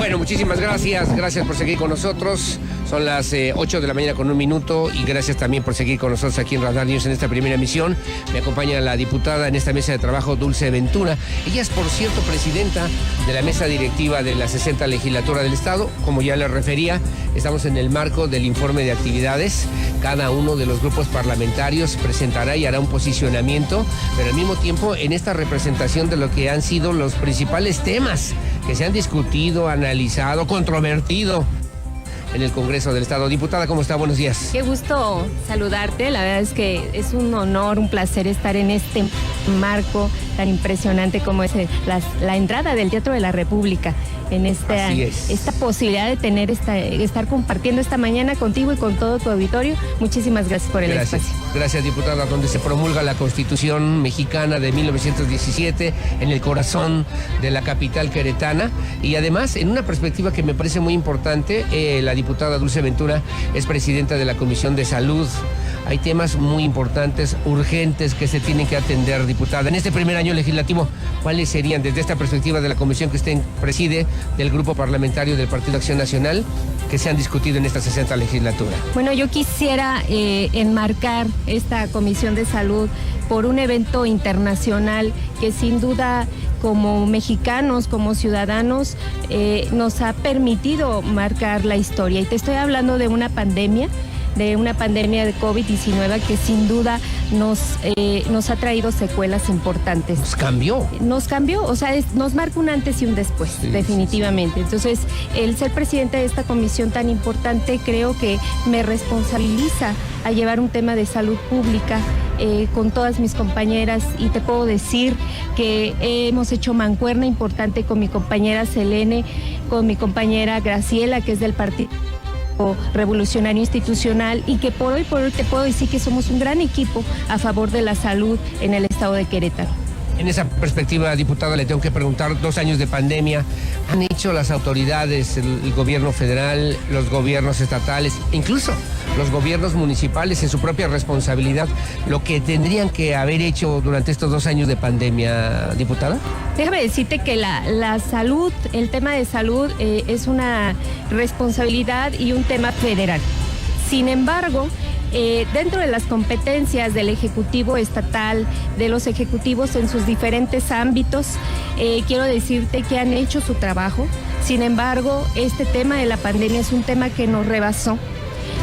Bueno, muchísimas gracias. Gracias por seguir con nosotros. Son las 8 de la mañana con 1 minuto y gracias también por seguir con nosotros aquí en Radar News en esta primera emisión. Me acompaña la diputada en esta mesa de trabajo, Dulce Ventura. Ella es, por cierto, presidenta de la mesa directiva de la 60 Legislatura del Estado. Como ya le refería, estamos en el marco del informe de actividades. Cada uno de los grupos parlamentarios presentará y hará un posicionamiento, pero al mismo tiempo en esta representación de lo que han sido los principales temas que se han discutido, analizado, controvertido en el Congreso del Estado. Diputada, ¿cómo está? Buenos días. Qué gusto saludarte. La verdad es que es un honor, un placer estar en este marco tan impresionante como es la entrada del Teatro de la República, en esta posibilidad de tener estar compartiendo esta mañana contigo y con todo tu auditorio. Muchísimas gracias por el espacio. Gracias, diputada, donde se promulga la Constitución mexicana de 1917 en el corazón de la capital queretana, y además en una perspectiva que me parece muy importante, la diputada Dulce Ventura es presidenta de la Comisión de Salud. Hay temas muy importantes, urgentes, que se tienen que atender, diputada. En este primer año legislativo, ¿cuáles serían, desde esta perspectiva de la comisión que usted preside, del Grupo Parlamentario del Partido Acción Nacional, que se han discutido en esta 60 legislatura? Bueno, yo quisiera enmarcar esta Comisión de Salud por un evento internacional que sin duda, como mexicanos, como ciudadanos, nos ha permitido marcar la historia. Y te estoy hablando de una pandemia de COVID-19 que sin duda nos ha traído secuelas importantes. Nos cambió, o sea, nos marca un antes y un después, sí, definitivamente. Sí. Entonces, el ser presidente de esta comisión tan importante creo que me responsabiliza a llevar un tema de salud pública con todas mis compañeras, y te puedo decir que hemos hecho mancuerna importante con mi compañera Selene, con mi compañera Graciela, que es del Partido Revolucionario Institucional, y que por hoy te puedo decir que somos un gran equipo a favor de la salud en el estado de Querétaro. En esa perspectiva, diputada, le tengo que preguntar, 2 años de pandemia, ¿han hecho las autoridades, el gobierno federal, los gobiernos estatales, incluso los gobiernos municipales, en su propia responsabilidad, lo que tendrían que haber hecho durante estos 2 años de pandemia, diputada? Déjame decirte que la salud, el tema de salud es una responsabilidad y un tema federal. Sin embargo, dentro de las competencias del Ejecutivo Estatal, de los ejecutivos en sus diferentes ámbitos, quiero decirte que han hecho su trabajo. Sin embargo, este tema de la pandemia es un tema que nos rebasó,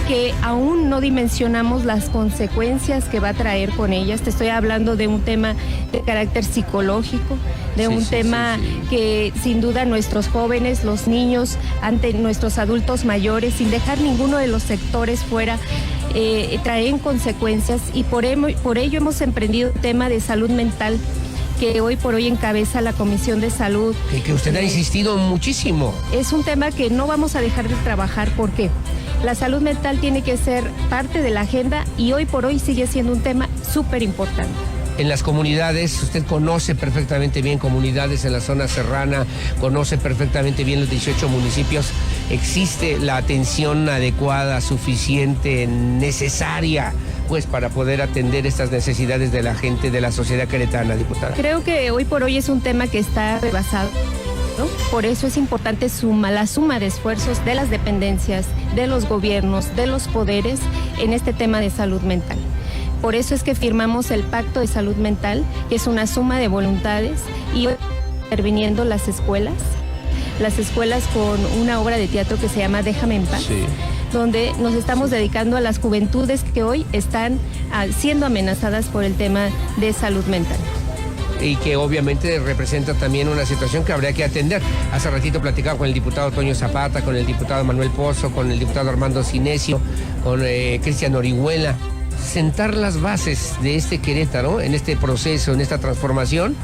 que aún no dimensionamos las consecuencias que va a traer con ellas. Te estoy hablando de un tema de carácter psicológico, de un tema que sin duda nuestros jóvenes, los niños, ante nuestros adultos mayores, sin dejar ninguno de los sectores fuera, traen consecuencias, y por ello hemos emprendido un tema de salud mental que hoy por hoy encabeza la Comisión de Salud. Que usted ha insistido muchísimo. Es un tema que no vamos a dejar de trabajar. ¿Por qué? La salud mental tiene que ser parte de la agenda y hoy por hoy sigue siendo un tema súper importante. En las comunidades, usted conoce perfectamente bien comunidades en la zona serrana, conoce perfectamente bien los 18 municipios. ¿Existe la atención adecuada, suficiente, necesaria, pues, para poder atender estas necesidades de la gente, de la sociedad queretana, diputada? Creo que hoy por hoy es un tema que está rebasado, ¿no? Por eso es importante la suma de esfuerzos de las dependencias, de los gobiernos, de los poderes en este tema de salud mental. Por eso es que firmamos el Pacto de Salud Mental, que es una suma de voluntades, y hoy interviniendo las escuelas con una obra de teatro que se llama Déjame en Paz, sí, donde nos estamos dedicando a las juventudes que hoy están siendo amenazadas por el tema de salud mental. Y que obviamente representa también una situación que habría que atender. Hace ratito platicaba con el diputado Toño Zapata, con el diputado Manuel Pozo, con el diputado Armando Cinesio, con Cristian Orihuela. Sentar las bases de este Querétaro en este proceso, en esta transformación,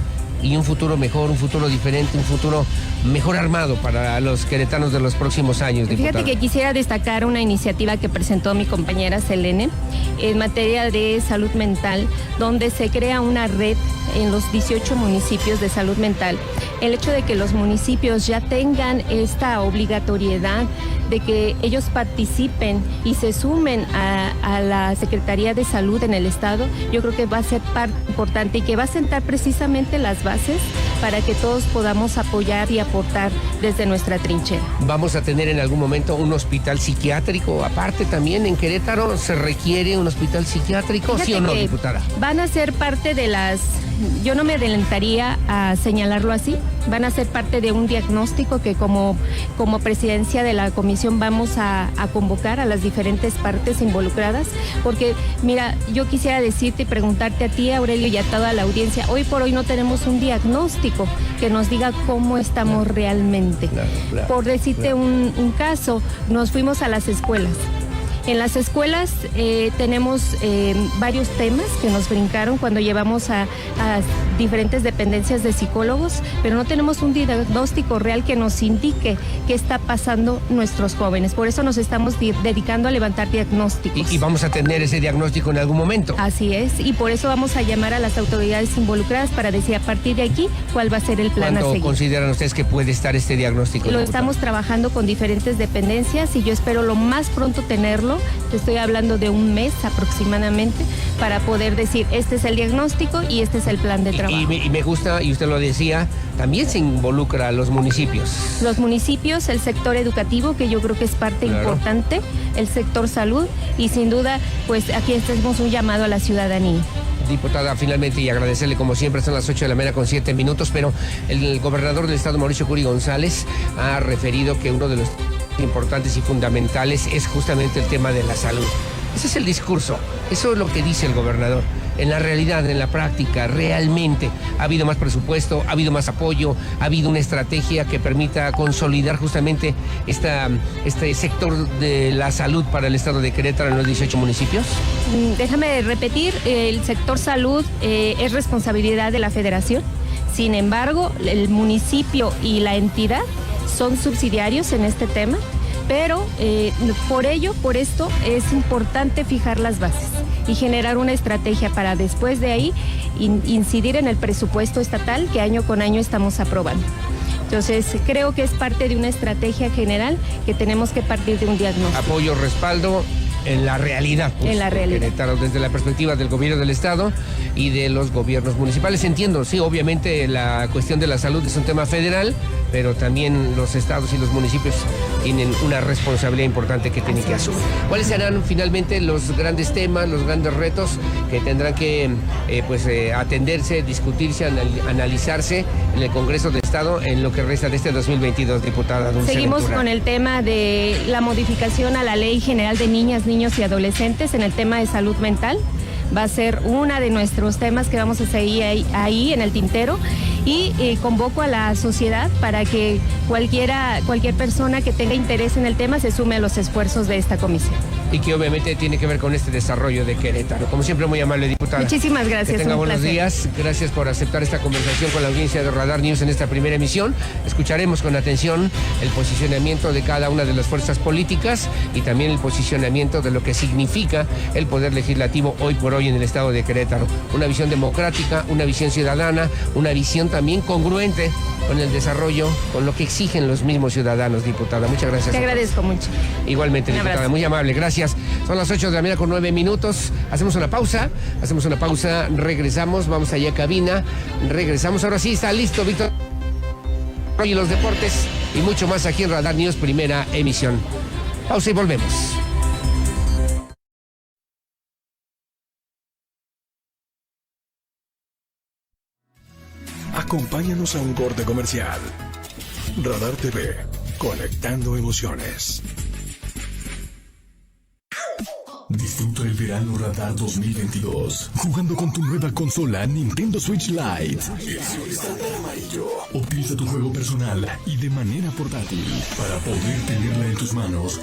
y un futuro mejor, un futuro diferente, un futuro mejor armado para los queretanos de los próximos años, diputada. Fíjate que quisiera destacar una iniciativa que presentó mi compañera Selene en materia de salud mental, donde se crea una red en los 18 municipios de salud mental. El hecho de que los municipios ya tengan esta obligatoriedad de que ellos participen y se sumen a la Secretaría de Salud en el Estado, yo creo que va a ser parte importante y que va a sentar precisamente las bases para que todos podamos apoyar y aportar desde nuestra trinchera. ¿Vamos a tener en algún momento un hospital psiquiátrico? Aparte también en Querétaro, ¿se requiere un hospital psiquiátrico? Fíjate, ¿sí o no, que diputada? Van a ser parte de las... Yo no me adelantaría a señalarlo así. Van a ser parte de un diagnóstico que como presidencia de la comisión vamos a convocar a las diferentes partes involucradas, porque mira, yo quisiera decirte y preguntarte a ti, Aurelio, y a toda la audiencia, hoy por hoy no tenemos un diagnóstico que nos diga cómo estamos realmente. Claro, por decirte un caso, nos fuimos a las escuelas. En las escuelas tenemos varios temas que nos brincaron cuando llevamos a diferentes dependencias de psicólogos, pero no tenemos un diagnóstico real que nos indique qué está pasando nuestros jóvenes. Por eso nos estamos dedicando a levantar diagnósticos. Y vamos a tener ese diagnóstico en algún momento. Así es, y por eso vamos a llamar a las autoridades involucradas para decir a partir de aquí cuál va a ser el plan a seguir. ¿Cuándo consideran ustedes que puede estar este diagnóstico? Lo estamos trabajando con diferentes dependencias y yo espero lo más pronto tenerlo. Te estoy hablando de un mes aproximadamente para poder decir este es el diagnóstico y este es el plan de trabajo. Y me gusta, y usted lo decía, también se involucra a los municipios. Los municipios, el sector educativo, que yo creo que es parte importante, el sector salud y sin duda, pues aquí hacemos un llamado a la ciudadanía. Diputada, finalmente, y agradecerle como siempre, son las 8 de la mañana con 7 minutos, pero el gobernador del estado, Mauricio Curi González, ha referido que uno de los importantes y fundamentales es justamente el tema de la salud. Ese es el discurso, eso es lo que dice el gobernador. En la realidad, en la práctica, realmente ha habido más presupuesto, ha habido más apoyo, ha habido una estrategia que permita consolidar justamente este sector de la salud para el estado de Querétaro en los 18 municipios. Déjame repetir, el sector salud es responsabilidad de la federación. Sin embargo, el municipio y la entidad son subsidiarios en este tema, pero por esto es importante fijar las bases y generar una estrategia para después de ahí incidir en el presupuesto estatal que año con año estamos aprobando. Entonces, creo que es parte de una estrategia general que tenemos que partir de un diagnóstico. Apoyo, respaldo en la realidad. Pues, en la realidad. Querétaro, desde la perspectiva del gobierno del estado y de los gobiernos municipales. Entiendo, sí, obviamente la cuestión de la salud es un tema federal, pero también los estados y los municipios tienen una responsabilidad importante que tienen que asumir. ¿Cuáles serán finalmente los grandes temas, los grandes retos que tendrán que atenderse, discutirse, analizarse en el Congreso del Estado en lo que resta de este 2022, diputada Dulce Seguimos Ventura? con el tema de la modificación a la Ley General de Niñas, Niños y Adolescentes en el tema de salud mental. Va a ser uno de nuestros temas que vamos a seguir ahí en el tintero y convoco a la sociedad para que cualquier persona que tenga interés en el tema se sume a los esfuerzos de esta comisión. Y que obviamente tiene que ver con este desarrollo de Querétaro. Como siempre, muy amable, diputada. Muchísimas gracias. Que tenga un buenos placer. días. Gracias por aceptar esta conversación con la audiencia de Radar News en esta primera emisión. Escucharemos con atención el posicionamiento de cada una de las fuerzas políticas y también el posicionamiento de lo que significa el Poder Legislativo hoy por hoy en el estado de Querétaro. Una visión democrática, una visión ciudadana, una visión también congruente con el desarrollo, con lo que exigen los mismos ciudadanos, diputada. Muchas gracias. Te agradezco mucho. Igualmente, diputada, muy amable, gracias. Son las 8 de la mañana con 9 minutos. Hacemos una pausa, regresamos, vamos allá a cabina, regresamos. Ahora sí, está listo, Víctor. Y los deportes y mucho más aquí en Radar News, primera emisión. Pausa y volvemos. Acompáñanos a un corte comercial. Radar TV, conectando emociones. Disfruta el verano Radar 2022 jugando con tu nueva consola Nintendo Switch Lite. El estándar amarillo. Utiliza tu juego personal y de manera portátil para poder tenerla en tus manos